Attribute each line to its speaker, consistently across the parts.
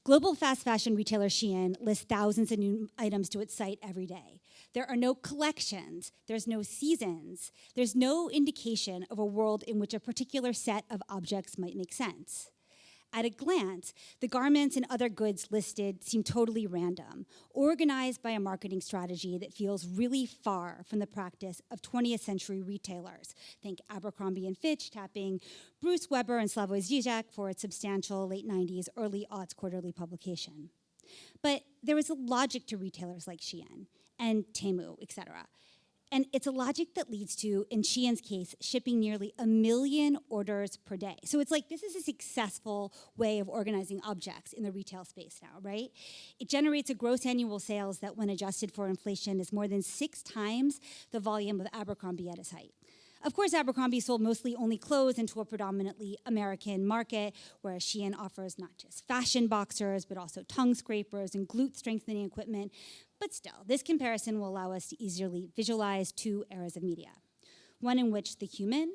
Speaker 1: Global fast fashion retailer Shein lists thousands of new items to its site every day. There are no collections, there's no seasons, there's no indication of a world in which a particular set of objects might make sense. At a glance, the garments and other goods listed seem totally random, organized by a marketing strategy that feels really far from the practice of 20th century retailers. Think Abercrombie and Fitch tapping Bruce Weber and Slavoj Žižek for its substantial late 90s, early aughts quarterly publication. But there is a logic to retailers like Shein and Temu, etc. And it's a logic that leads to, in Shein's case, shipping nearly 1 million orders per day. So it's like this is a successful way of organizing objects in the retail space now, right? It generates a gross annual sales that, when adjusted for inflation, is more than 6 times the volume of Abercrombie at its height. Of course, Abercrombie sold mostly only clothes into a predominantly American market, whereas Shein offers not just fashion boxers, but also tongue scrapers and glute strengthening equipment. But still, this comparison will allow us to easily visualize 2 eras of media. One in which the human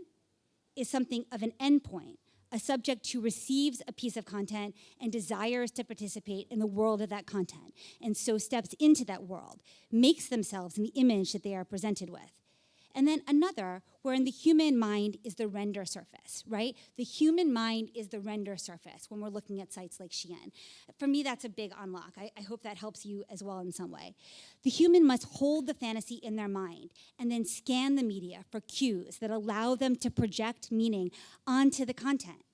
Speaker 1: is something of an endpoint, a subject who receives a piece of content and desires to participate in the world of that content, and so steps into that world, makes themselves in the image that they are presented with. And then another, wherein the human mind is the render surface, right? The human mind is the render surface when we're looking at sites like Shein. For me, that's a big unlock. I hope that helps you as well in some way. The human must hold the fantasy in their mind and then scan the media for cues that allow them to project meaning onto the content.